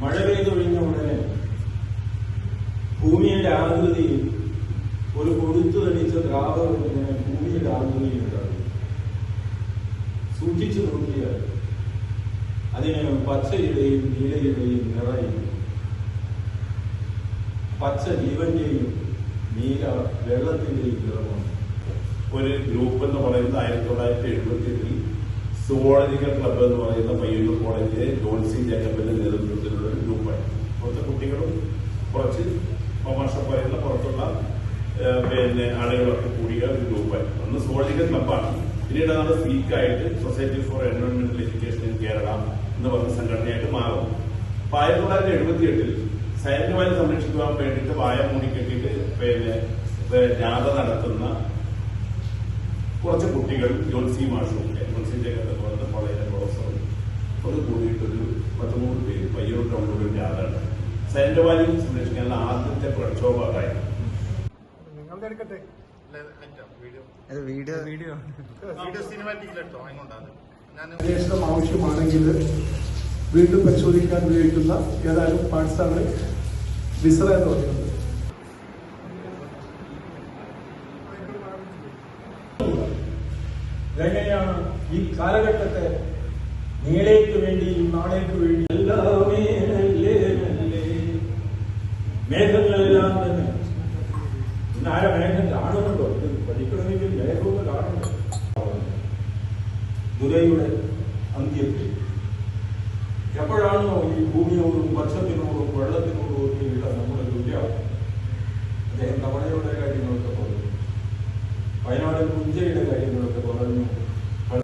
മഴ പെയ്തൊഴിഞ്ഞ ഉടനെ ഭൂമിയുടെ ആകൃതിയിൽ ഒരു കൊടുത്തു തടിച്ച ദ്രാവകത്തിന് ഭൂമിയുടെ ആകൃതിയിൽ ഉണ്ടാകും. സൂക്ഷിച്ചു നോക്കിയാൽ അതിന് പച്ചയുടെയും നീലയുടെയും നിറയും, പച്ച ജീവന്റെയും നീല വെള്ളത്തിന്റെയും നിറമാണ്. ഒരു ഗ്രൂപ്പ് എന്ന് പറയുന്നത് 1978 സുവോളജിക്കൽ ക്ലബ്ബ് എന്ന് പറയുന്ന പയ്യന്നൂർ കോളേജിലെ ജോൺസി ജേക്കബിന്റെ നേതൃത്വത്തിലുള്ള ഒരു ഗ്രൂപ്പാണ്. കുറച്ച് കുട്ടികളും കുറച്ച് കൊമേഴ്സ് പറയുന്ന പുറത്തുള്ള ആളുകളൊക്കെ കൂടിയ ഒരു ഗ്രൂപ്പായി. അന്ന് സുവോളജിക്കൽ ക്ലബ്ബാണ്. പിന്നീട് അതാണ് സ്പീക്കായിട്ട് സൊസൈറ്റി ഫോർ എൻവയോൺമെന്റൽ എഡ്യൂക്കേഷൻ ഇൻ കേരള എന്ന് പറഞ്ഞ സംഘടനയായിട്ട് മാറും. അപ്പൊ 1978 സൈലന്റ് വാലി സംരക്ഷിക്കുവാൻ വേണ്ടിയിട്ട് വായ മൂടി കെട്ടിയിട്ട് ജാഥ നടത്തുന്ന കുറച്ച് കുട്ടികൾ ജോൺസി മാഷും ജോൺസി ജേക്കബ് പോലത്തെ കോളേജിലെ പ്രൊഫസറും അത് കൂടിയിട്ടൊരു 13 പേര് പയ്യൂർ ടൗണിലൂടെ ജാഥ ഉണ്ടായി. സൈലന്റ് വാലി സംരക്ഷിക്കാനുള്ള ആദ്യത്തെ പ്രക്ഷോഭമായിരുന്നു. ആവശ്യമാണെങ്കിൽ വീണ്ടും പരിശോധിക്കാൻ ഉപയോഗിക്കുന്ന ഏതാനും പാർട്സാണ് വിസറ എന്ന് പറയുന്നത്. എങ്ങനെയാണ് ഈ കാലഘട്ടത്തെ നീളേക്ക് വേണ്ടിയും നാളേക്ക് വേണ്ടി എല്ലാമേ നല്ലേ നല്ലേ മേഘങ്ങളെല്ലാം തന്നെ ഇന്നാര മേഘം കാണുന്നുണ്ടോ? ഇത് പഠിക്കണമെങ്കിൽ മേഘവും കാണുന്നുണ്ടോ? ദുരയുടെ അന്ത്യത്തിൽ എപ്പോഴാണോ ഈ ഭൂമിയോടും പക്ഷത്തിനോടും വെള്ളത്തിനോടും ഒക്കെയുള്ള നമ്മുടെ ദുര്യ അദ്ദേഹം തവണയുടെ കാര്യങ്ങളൊക്കെ പറഞ്ഞു, വയനാട് പുഞ്ചയുടെ കാര്യങ്ങളൊക്കെ പറഞ്ഞു.